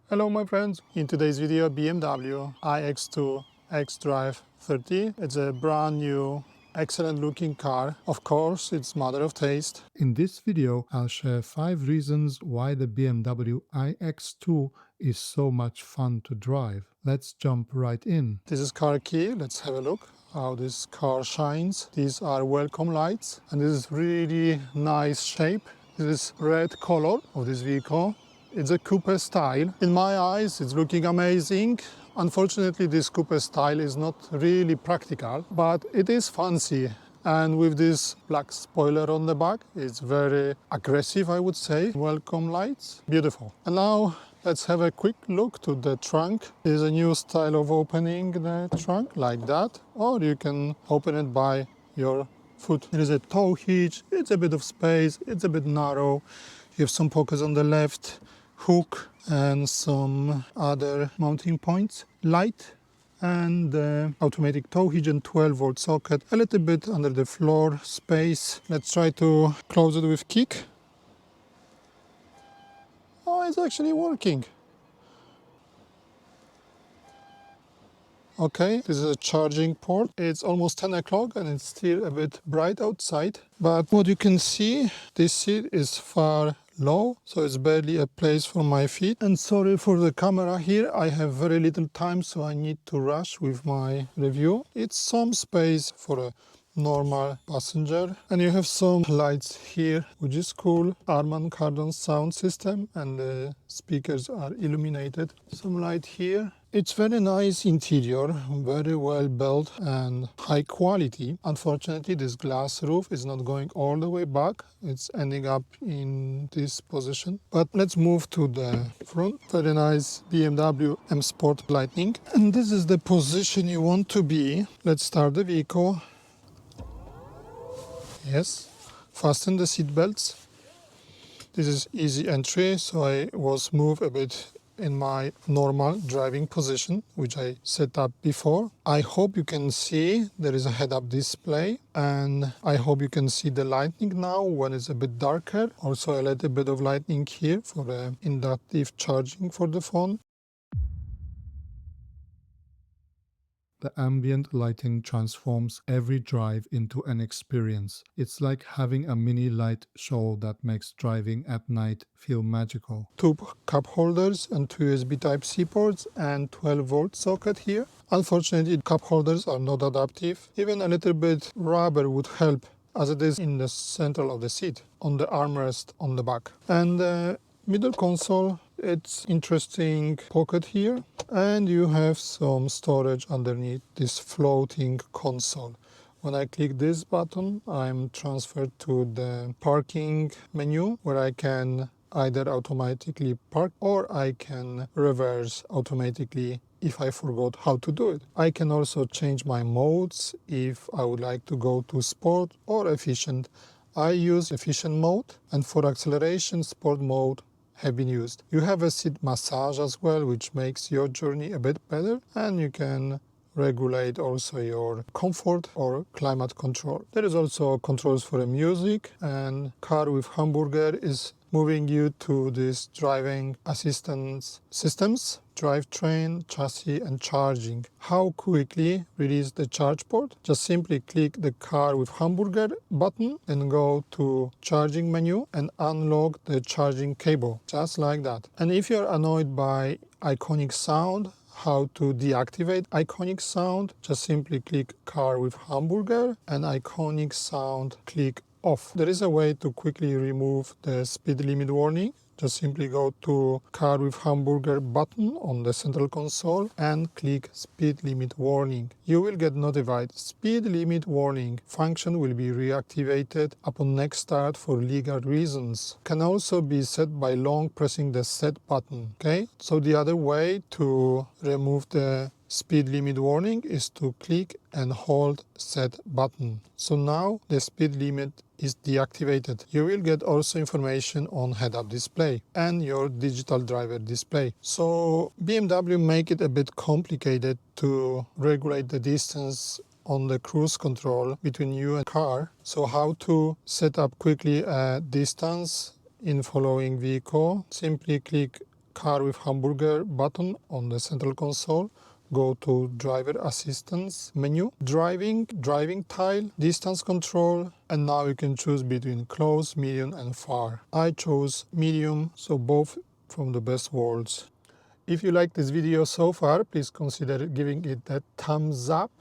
Hello my friends, in today's video BMW iX2 xDrive30. It's a brand new, excellent looking car. Of course, it's matter of taste. In this video, I'll share 5 reasons why the BMW iX2 is so much fun to drive. Let's jump right in. This is car key, let's have a look how this car shines. These are welcome lights and this is really nice shape. This is red color of this vehicle. It's a coupe style. In my eyes, it's looking amazing. Unfortunately, this coupe style is not really practical, but it is fancy. And with this black spoiler on the back, it's very aggressive, I would say. Welcome lights, beautiful. And now let's have a quick look to the trunk. There's a new style of opening the trunk like that, or you can open it by your foot. There is a tow hitch, it's a bit of space, it's a bit narrow. You have some pockets on the left, hook and some other mounting points, light and automatic tow hitch and 12-volt socket, a little bit under the floor space. Let's try to close it with kick. Oh, it's actually working. Okay, this is a charging port. It's almost 10 o'clock and it's still a bit bright outside. But what you can see, this seat is far low, so it's barely a place for my feet. And sorry for the camera here, I have very little time, so I need to rush with my review. It's some space for a normal passenger. And you have some lights here, which is cool. Harman Kardon sound system and the speakers are illuminated. Some light here. It's very nice interior, very well built and high quality. Unfortunately, this glass roof is not going all the way back. It's ending up in this position. But let's move to the front. Very nice BMW M Sport Lightning. And this is the position you want to be. Let's start the vehicle. Yes, fasten the seat belts. This is easy entry, so I was moved a bit in my normal driving position, which I set up before. I hope you can see there is a head-up display, and I hope you can see the lighting now when it's a bit darker. Also a little bit of lighting here for inductive charging for the phone. The ambient lighting transforms every drive into an experience. It's like having a mini light show that makes driving at night feel magical. Two cup holders and two USB Type-C ports and 12-volt socket here. Unfortunately, cup holders are not adaptive. Even a little bit rubber would help, as it is in the center of the seat, on the armrest on the back. And the middle console, it's interesting pocket here, and you have some storage underneath this floating console. When I click this button, I'm transferred to the parking menu, where I can either automatically park or I can reverse automatically if I forgot how to do it. I can also change my modes if I would like to go to sport or efficient. I use efficient mode, and for acceleration, sport mode have been used. You have a seat massage as well, which makes your journey a bit better, and you can regulate also your comfort or climate control. There is also controls for the music, and car with hamburger is moving you to this driving assistance systems, drivetrain, chassis and charging. How quickly release the charge port? Just simply click the car with hamburger button and go to charging menu and unlock the charging cable, just like that. And if you're annoyed by iconic sound, how to deactivate iconic sound, just simply click car with hamburger and iconic sound click off. There is a way to quickly remove the speed limit warning. Just simply go to car with hamburger button on the central console and click speed limit warning. You will get notified. Speed limit warning function will be reactivated upon next start for legal reasons. Can also be set by long pressing the set button. Okay, so the other way to remove the speed limit warning is to click and hold set button. So now the speed limit is deactivated. You will get also information on head-up display and your digital driver display. So BMW make it a bit complicated to regulate the distance on the cruise control between you and car. So how to set up quickly a distance in following vehicle? Simply click car with hamburger button on the central console. Go to driver assistance menu, driving tile, distance control, and now you can choose between close, medium and far. I chose medium, so both from the best worlds. If you like this video so far, please consider giving it a thumbs up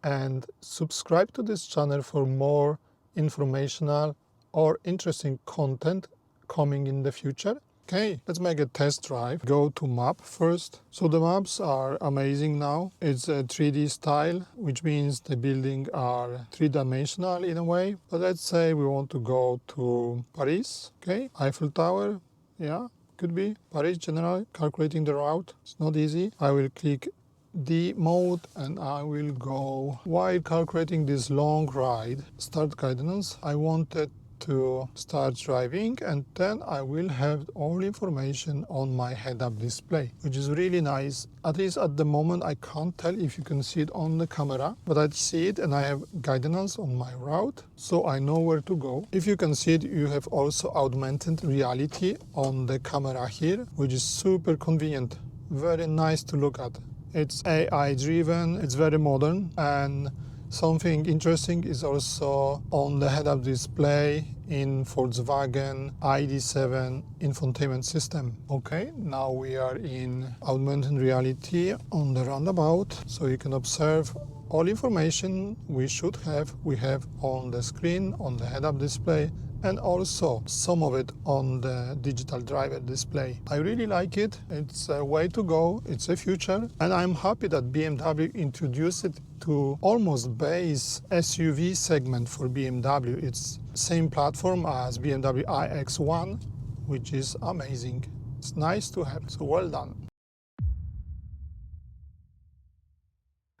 and subscribe to this channel for more informational or interesting content coming in the future. Okay, let's make a test drive. Go to map first. So the maps are amazing now. It's a 3D style, which means the buildings are three-dimensional in a way. But let's say we want to go to Paris. Okay, Eiffel Tower. Yeah, could be Paris general. Calculating the route. It's not easy. I will click D mode and I will go. While calculating this long ride, start guidance, I wanted to start driving, and then I will have all information on my head-up display, which is really nice. At least at the moment I can't tell if you can see it on the camera, but I see it and I have guidance on my route, so I know where to go. If you can see it, you have also augmented reality on the camera here, which is super convenient, very nice to look at. It's AI driven, it's very modern, and something interesting is also on the head-up display in Volkswagen ID.7 infotainment system. Okay, now we are in augmented reality on the roundabout, so you can observe all information we have on the screen, on the head-up display, and also some of it on the digital driver display. I really like it. It's a way to go. It's a future. And I'm happy that BMW introduced it to almost base SUV segment for BMW. It's same platform as BMW iX1, which is amazing. It's nice to have. So well done.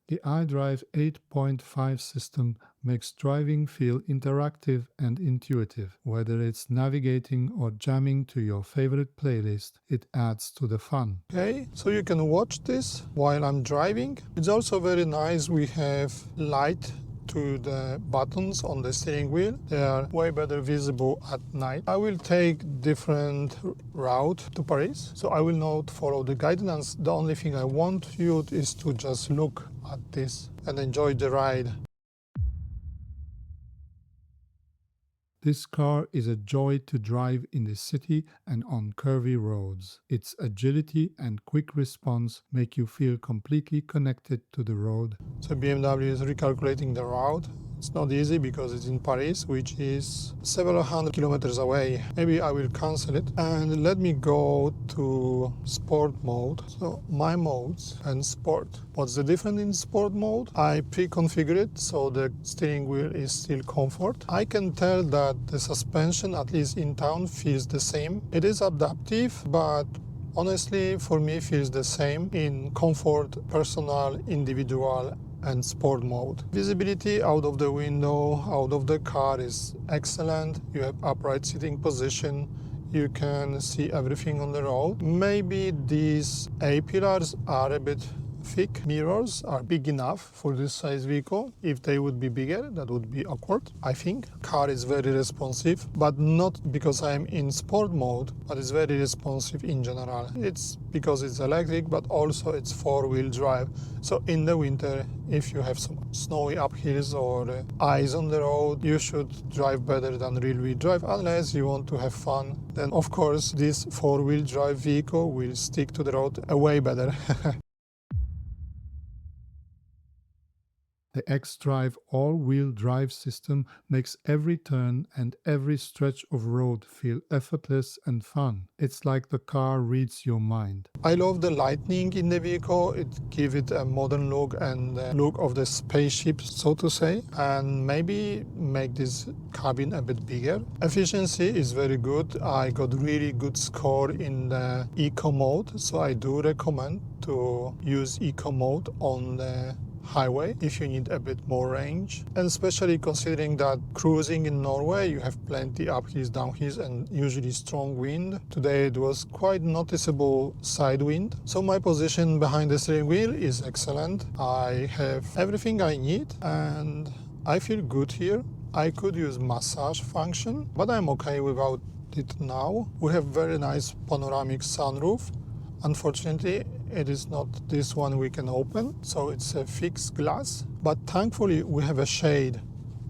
The iDrive 8.5 system makes driving feel interactive and intuitive. Whether it's navigating or jamming to your favorite playlist, it adds to the fun. Okay, so you can watch this while I'm driving. It's also very nice. We have light to the buttons on the steering wheel. They are way better visible at night. I will take different route to Paris, so I will not follow the guidance. The only thing I want you is to just look at this and enjoy the ride. This car is a joy to drive in the city and on curvy roads. Its agility and quick response make you feel completely connected to the road. So BMW is recalculating the route. It's not easy because it's in Paris, which is several hundred kilometers away. Maybe I will cancel it and let me go to sport mode. So my modes and sport. What's the difference in sport mode? I pre-configure it so the steering wheel is still comfort. I can tell that the suspension, at least in town, feels the same. It is adaptive, but honestly for me feels the same in comfort, personal, individual and sport mode. Visibility out of the window, out of the car is excellent. You have upright sitting position. You can see everything on the road. Maybe these A-pillars are a bit thick. Mirrors are big enough for this size vehicle. If they would be bigger, that would be awkward, I think. Car is very responsive, but not because I'm in sport mode, but it's very responsive in general. It's because it's electric, but also it's four-wheel drive. So in the winter, if you have some snowy uphills or ice on the road, you should drive better than rear-wheel drive, unless you want to have fun. Then of course this four-wheel drive vehicle will stick to the road way better. The xDrive all-wheel drive system makes every turn and every stretch of road feel effortless and fun. It's like the car reads your mind. I love the lighting in the vehicle. It gives it a modern look and the look of the spaceship, so to say, and maybe make this cabin a bit bigger. Efficiency is very good. I got really good score in the eco mode, so I do recommend to use eco mode on the highway if you need a bit more range, and especially considering that cruising in Norway you have plenty uphills, downhills and usually strong wind. Today it was quite noticeable side wind, so my position behind the steering wheel is excellent. I have everything I need and I feel good here. I could use massage function, but I'm okay without it now. We have very nice panoramic sunroof, Unfortunately, it is not this one we can open, so it's a fixed glass. But thankfully, we have a shade,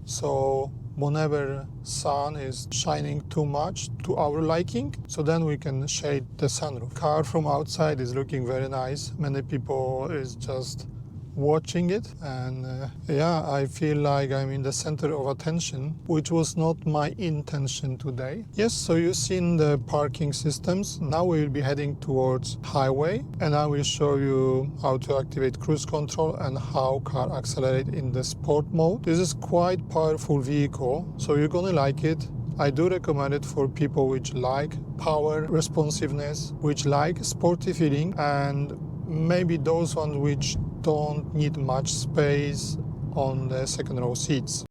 so whenever sun is shining too much to our liking, so then we can shade the sunroof. Car from outside is looking very nice. Many people is just watching it, and yeah, I feel like I'm in the center of attention, which was not my intention today. Yes, so you've seen the parking systems. Now we will be heading towards highway, and I will show you how to activate cruise control and how car accelerate in the sport mode. This is quite powerful vehicle, so you're gonna like it. I do recommend it for people which like power, responsiveness, which like sporty feeling, and maybe those ones which don't need much space on the second row seats.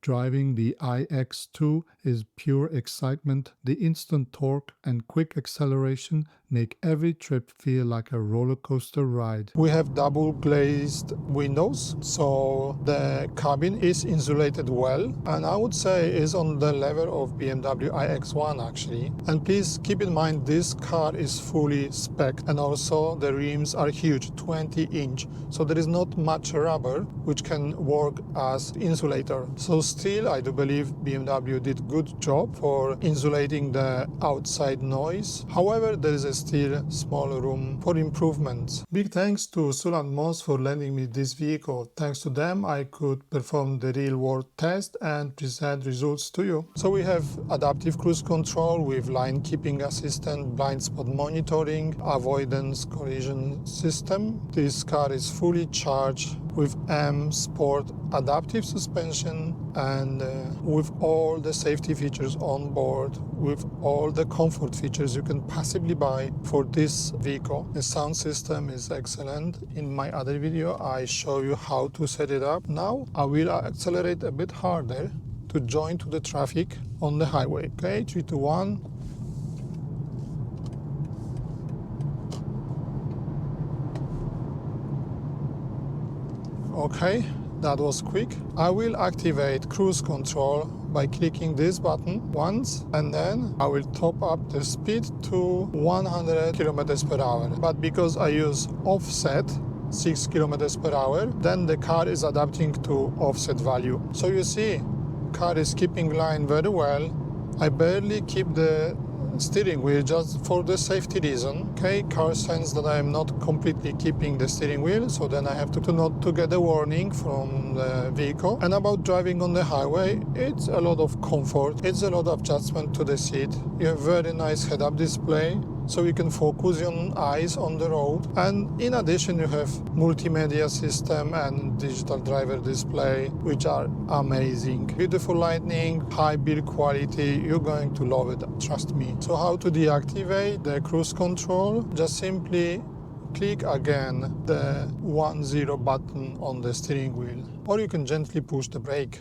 Driving the iX2 is pure excitement. The instant torque and quick acceleration make every trip feel like a roller coaster ride. We have double glazed windows, so the cabin is insulated well, and I would say is on the level of BMW iX1 actually. And please keep in mind this car is fully spec'd, and also the rims are huge, 20-inch, so there is not much rubber which can work as insulator. So still, I do believe BMW did good job for insulating the outside noise. However, there is still small room for improvements. Big thanks to Sul and Moss for lending me this vehicle. Thanks to them, I could perform the real-world test and present results to you. So we have adaptive cruise control with line keeping assistant, blind spot monitoring, avoidance collision system. This car is fully charged with M Sport adaptive suspension, and with all the safety features on board, with all the comfort features you can possibly buy for this vehicle. The sound system is excellent. In my other video, I show you how to set it up. Now I will accelerate a bit harder to join to the traffic on the highway. Okay, 3, 2, 1. Okay, that was quick. I will activate cruise control by clicking this button once, and then I will top up the speed to 100 kilometers per hour. But because I use offset 6 kilometers per hour, then the car is adapting to offset value. So you see, car is keeping line very well. I barely keep the steering wheel just for the safety reason. Okay, car sense that I am not completely keeping the steering wheel, so then I have to not to get a warning from the vehicle. And about driving on the highway, it's a lot of comfort, it's a lot of adjustment to the seat. You have very nice head-up display, so you can focus your eyes on the road. And in addition, you have multimedia system and digital driver display, which are amazing. Beautiful lighting, high build quality, you're going to love it, trust me. So how to deactivate the cruise control? Just simply click again the 1-0 button on the steering wheel, or you can gently push the brake.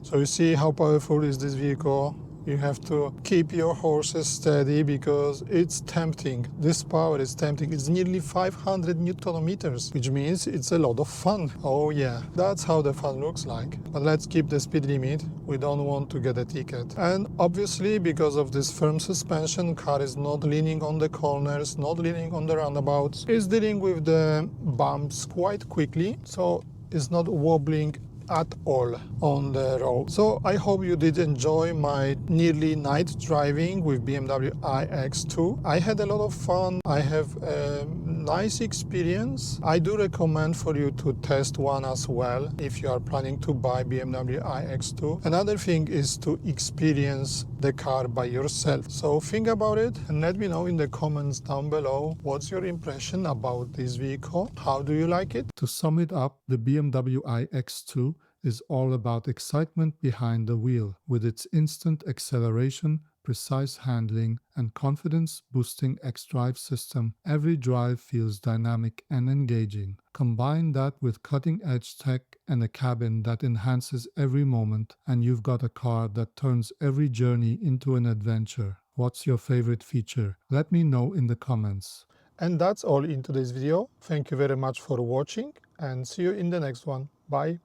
So you see how powerful is this vehicle. You have to keep your horses steady because it's tempting. This power is tempting. It's nearly 500 Newton meters, which means it's a lot of fun. Oh yeah, that's how the fun looks like. But let's keep the speed limit. We don't want to get a ticket. And obviously, because of this firm suspension, car is not leaning on the corners, not leaning on the roundabouts. It's dealing with the bumps quite quickly, so it's not wobbling at all on the road. So I hope you did enjoy my nearly night driving with BMW iX2. I had a lot of fun. I have a nice experience. I do recommend for you to test one as well if you are planning to buy BMW iX2. Another thing is to experience the car by yourself. So think about it and let me know in the comments down below what's your impression about this vehicle. How do you like it? To sum it up, the BMW iX2 is all about excitement behind the wheel. With its instant acceleration, precise handling, and confidence-boosting xDrive system, every drive feels dynamic and engaging. Combine that with cutting-edge tech and a cabin that enhances every moment, and you've got a car that turns every journey into an adventure. What's your favorite feature? Let me know in the comments. And that's all in today's video. Thank you very much for watching, and see you in the next one. Bye.